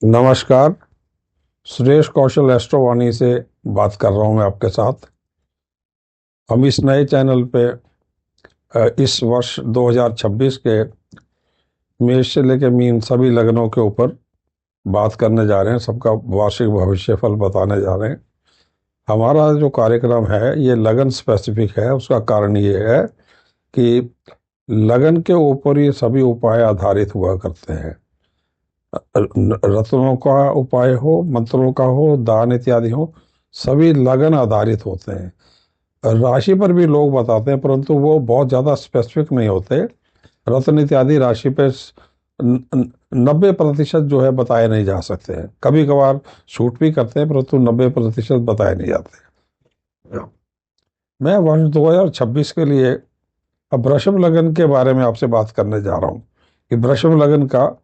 नमस्कार। सुरेश कौशल एस्ट्रोवाणी से बात कर रहा हूं मैं आपके साथ। हम इस नए चैनल पे इस वर्ष 2026 के मेष से लेकर मीन सभी लग्नों के ऊपर बात करने जा रहे हैं। सबका वार्षिक भविष्यफल बताने जा रहे हैं। हमारा जो कार्यक्रम है ये लगन स्पेसिफिक है। उसका कारण ये है कि लगन के ऊपर ये सभी उपाय आधारित हुआ करते हैं। रत्नों का उपाय हो, मंत्रों का हो, दान इत्यादि हो, सभी लगन आधारित होते हैं। राशि पर भी लोग बताते हैं परंतु वो बहुत ज़्यादा स्पेसिफिक नहीं होते। रत्न इत्यादि राशि पे 90% जो है बताए नहीं जा सकते हैं। कभी कभार शूट भी करते हैं परंतु 90% बताए नहीं जाते। मैं वर्ष 2026 के लिए अब वृषभ लगन के बारे में आपसे बात करने जा रहा हूँ कि वृषभ लगन का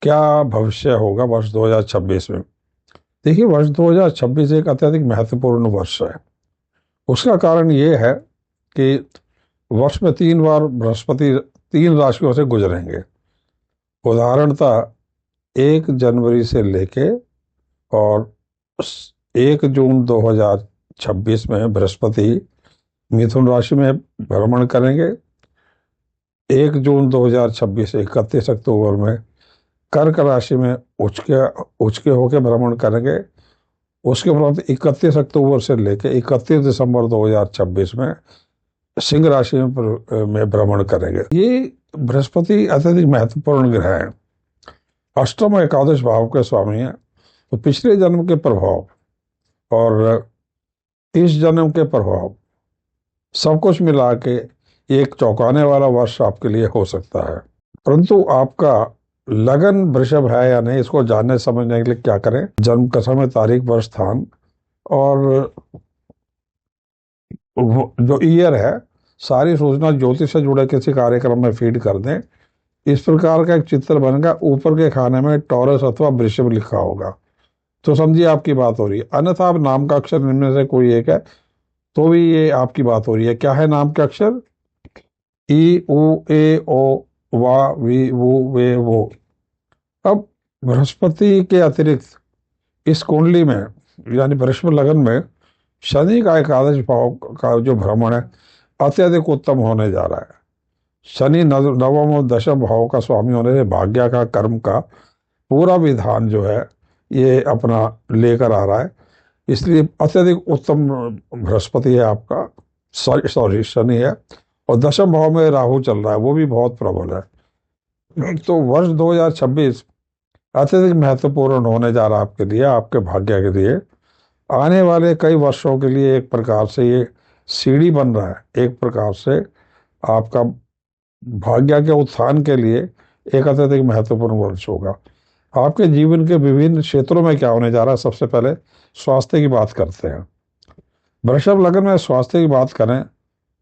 क्या भविष्य होगा वर्ष 2026 में। देखिए, वर्ष 2026 एक अत्यधिक महत्वपूर्ण वर्ष है। उसका कारण ये है कि वर्ष में 3 बार बृहस्पति 3 राशियों से गुजरेंगे। उदाहरणतः 1 जनवरी से लेके और 1 जून 2026 में बृहस्पति मिथुन राशि में भ्रमण करेंगे। 1 जून 2026 31 अक्टूबर में कर्क राशि में उचके होकर भ्रमण करेंगे। उसके उपरांत 31 अक्टूबर से लेकर 31 दिसंबर 2026 में सिंह राशि में भ्रमण करेंगे। ये बृहस्पति अत्यधिक महत्वपूर्ण ग्रह है। अष्टम और एकादश भाव के स्वामी हैं। तो पिछले जन्म के प्रभाव और इस जन्म के प्रभाव सब कुछ मिला के एक चौंकाने वाला वर्ष आपके लिए हो सकता है। परंतु आपका लगन वृषभ है या नहीं, इसको जानने समझने के लिए क्या करें? जन्म का समय, तारीख, वर्ष, स्थान और जो ईयर है, सारी सूचना ज्योतिष से जुड़े किसी कार्यक्रम में फीड कर दें। इस प्रकार का एक चित्र बनेगा। ऊपर के खाने में टॉरस अथवा वृषभ लिखा होगा तो समझिए आपकी बात हो रही है। अन्यथा आप नाम का अक्षर इनमें से कोई एक है तो भी ये आपकी बात हो रही है। क्या है नाम का अक्षर? ई, उ, ए, ओ, वा, वी, वु, वे, वो। अब बृहस्पति के अतिरिक्त इस कुंडली में यानी वृषभ लगन में शनि का एकादश भाव का जो भ्रमण है अत्यधिक उत्तम होने जा रहा है। शनि नवम और दशम भाव का स्वामी होने से भाग्य का, कर्म का पूरा विधान जो है ये अपना लेकर आ रहा है। इसलिए अत्यधिक उत्तम बृहस्पति है आपका। सॉरी शनि है। और दशम भाव में राहु चल रहा है, वो भी बहुत प्रबल है। तो वर्ष 2026 अत्यधिक महत्वपूर्ण होने जा रहा है आपके लिए, आपके भाग्य के लिए। आने वाले कई वर्षों के लिए एक प्रकार से ये सीढ़ी बन रहा है। एक प्रकार से आपका भाग्य के उत्थान के लिए एक अत्यधिक महत्वपूर्ण वर्ष होगा। आपके जीवन के विभिन्न क्षेत्रों में क्या होने जा रहा है, सबसे पहले स्वास्थ्य की बात करते हैं। वृषभ लगन में स्वास्थ्य की बात करें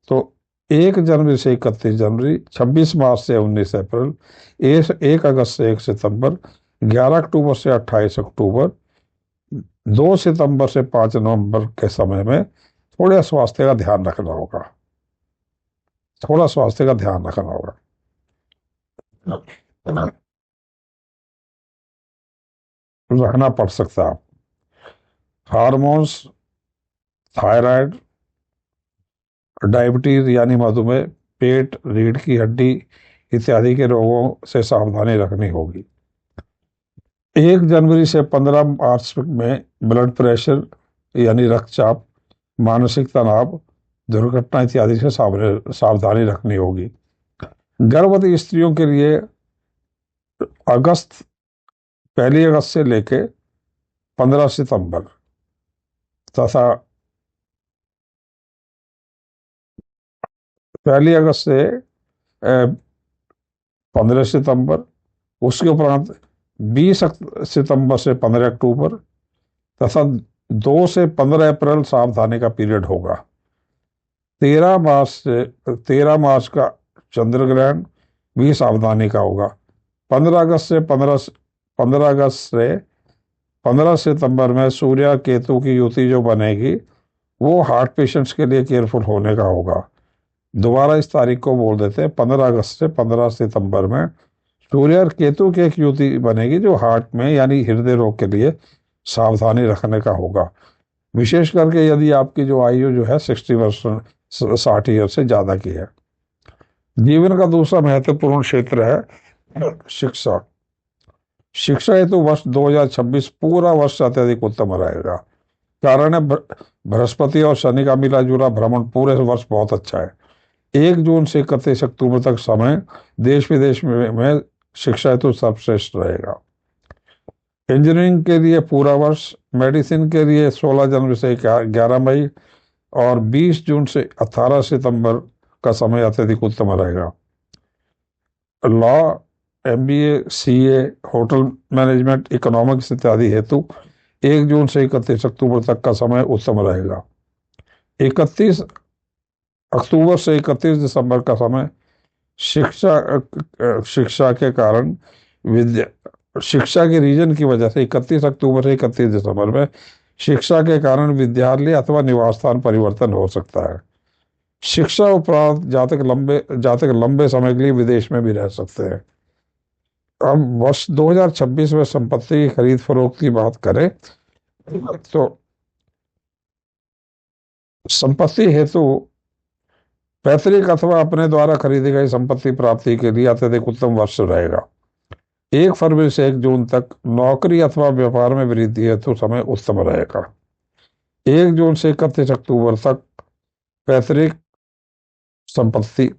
तो 1 जनवरी से 31 जनवरी, 26 मार्च से 19 अप्रैल, 1 अगस्त से 1 सितंबर, 11 अक्टूबर से 28 अक्टूबर, 2 सितंबर से 5 नवंबर के समय में थोड़ा स्वास्थ्य का ध्यान रखना होगा। थोड़ा स्वास्थ्य का ध्यान रखना होगा। रहना पड़ सकता है। हार्मोन्स, थायराइड, डायबिटीज यानी मधुमेह, पेट, रीढ़ की हड्डी इत्यादि के रोगों से सावधानी रखनी होगी। 1 जनवरी से 15 मार्च में ब्लड प्रेशर यानी रक्तचाप, मानसिक तनाव, दुर्घटना इत्यादि से सावधानी रखनी होगी। गर्भवती स्त्रियों के लिए अगस्त 1 अगस्त से लेके 15 सितंबर तथा 1 अगस्त से 15 सितंबर, उसके उपरांत 20 सितंबर से 15 अक्टूबर तथा 2 से 15 अप्रैल सावधानी का पीरियड होगा। 13 मार्च का चंद्र ग्रहण भी सावधानी का होगा। 15 अगस्त से 15 सितंबर में सूर्य केतु की युति जो बनेगी वो हार्ट पेशेंट्स के लिए केयरफुल होने का होगा। दोबारा इस तारीख को बोल देते हैं। 15 अगस्त से 15 सितंबर में सूर्य और केतु की एक युति बनेगी जो हार्ट में यानी हृदय रोग के लिए सावधानी रखने का होगा। विशेष करके यदि आपकी जो आयु जो है 60 वर्ष 60 ईयर से ज्यादा की है। जीवन का दूसरा महत्वपूर्ण क्षेत्र है शिक्षा। शिक्षा हेतु वर्ष 2026 पूरा वर्ष अत्यधिक उत्तम रहेगा। कारण है बृहस्पति और शनि का मिला जुला भ्रमण पूरे वर्ष बहुत अच्छा है। 1 जून से 31 अक्टूबर तक समय देश विदेश में शिक्षा हेतु सर्वश्रेष्ठ रहेगा। इंजीनियरिंग के लिए पूरा वर्ष, मेडिसिन के लिए 16 जनवरी से 11 मई और 20 जून से 18 सितंबर का समय अत्यधिक उत्तम रहेगा। Law, MBA, CA, hotel management, economics इत्यादि हेतु 1 जून से 31 अक्टूबर तक का समय उत्तम रहेगा। 31 अक्टूबर से 31 दिसंबर का समय शिक्षा के कारण शिक्षा के रीजन की वजह से 31 अक्टूबर से 31 दिसंबर में शिक्षा के कारण विद्यालय अथवा निवास स्थान परिवर्तन हो सकता है। शिक्षा उपरांत जातक लंबे समय के लिए विदेश में भी रह सकते हैं। अब वर्ष 2026 में संपत्ति की खरीद फरोख्त की बात करें तो संपत्ति हेतु पैतृक अथवा अपने द्वारा खरीदी गई संपत्ति प्राप्ति के लिए अत्यधिक उत्तम वर्ष रहेगा। 1 फरवरी से 1 जून तक नौकरी अथवा व्यापार में वृद्धि हेतु समय उत्तम रहेगा। 1 जून से 31 अक्टूबर तक पैतृक संपत्ति,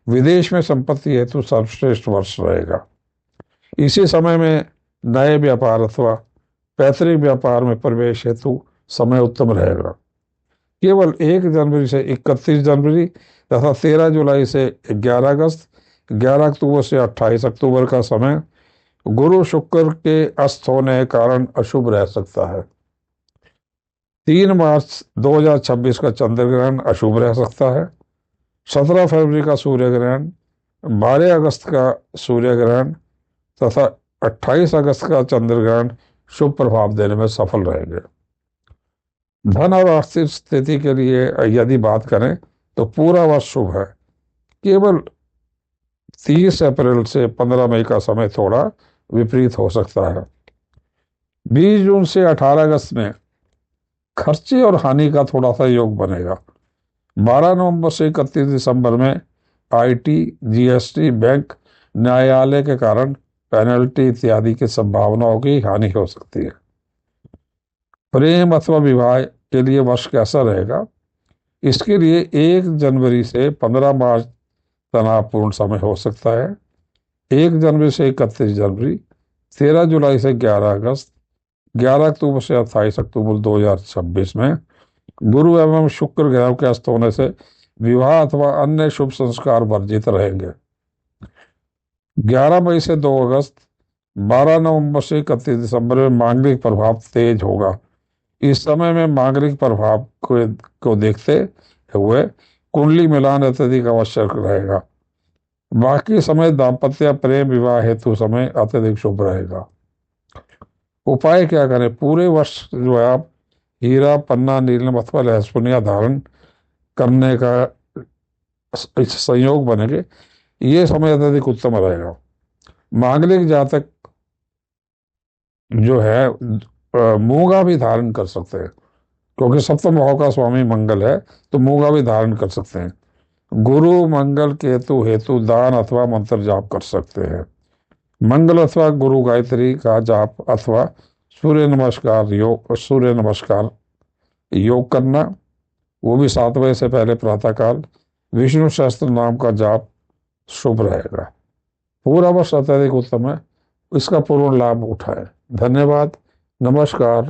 विदेश में संपत्ति हेतु सर्वश्रेष्ठ वर्ष रहेगा। इसी समय में नए व्यापार अथवा पैतृक व्यापार में प्रवेश हेतु समय उत्तम रहेगा। केवल 1 जनवरी से 31 जनवरी तथा 13 जुलाई से 11 अगस्त, 11 अक्टूबर से 28 अक्टूबर का समय गुरु शुक्र के अस्त होने के कारण अशुभ रह सकता है। 3 मार्च 2026 का चंद्र ग्रहण अशुभ रह सकता है। 17 फरवरी का सूर्य ग्रहण, 12 अगस्त का सूर्य ग्रहण तथा 28 अगस्त का चंद्र ग्रहण शुभ प्रभाव देने में सफल रहेंगे। धन और आर्थिक स्थिति के लिए यदि बात करें तो पूरा वर्ष शुभ है। केवल 30 अप्रैल से 15 मई का समय थोड़ा विपरीत हो सकता है। 20 जून से 18 अगस्त में खर्चे और हानि का थोड़ा सा योग बनेगा। 12 नवंबर से 31 दिसंबर में आईटी, जीएसटी, बैंक, न्यायालय के कारण पेनल्टी इत्यादि की संभावनाओं की हानि हो सकती है। प्रेम अथवा विवाह के लिए वर्ष कैसा रहेगा? इसके लिए 1 जनवरी से 15 मार्च तनावपूर्ण समय हो सकता है। 1 जनवरी से 31 जनवरी, 13 जुलाई से 11 अगस्त, 11 अक्टूबर से 28 अक्टूबर 2026 में गुरु एवं शुक्र ग्रह के अस्त होने से विवाह अथवा अन्य शुभ संस्कार वर्जित रहेंगे। 11 मई से 2 अगस्त, 12 नवंबर से 31 दिसंबर में मांगलिक प्रभाव तेज होगा। इस समय में मांगलिक प्रभाव को देखते हुए कुंडली मिलान अत्यधिक आवश्यक रहेगा। बाकी समय दाम्पत्य, प्रेम, विवाह हेतु समय अत्यधिक शुभ रहेगा। उपाय क्या करें? पूरे वर्ष जो है आप हीरा, पन्ना, नीलम अथवा लहसुनिया धारण करने का संयोग बनेंगे। ये समय अत्यधिक उत्तम रहेगा। मांगलिक जातक जो है मूंगा भी धारण कर सकते हैं, क्योंकि सप्तम भाव का स्वामी मंगल है, तो मूंगा भी धारण कर सकते हैं। गुरु, मंगल, केतु हेतु दान अथवा मंत्र जाप कर सकते हैं। मंगल अथवा गुरु गायत्री का जाप अथवा सूर्य नमस्कार योग करना, वो भी 7 बजे से पहले प्रातःकाल। विष्णु सहस्त्र नाम का जाप शुभ रहेगा। पूरा वर्ष अत्यधिक उत्तम है, इसका पूर्ण लाभ उठाए। धन्यवाद, नमस्कार।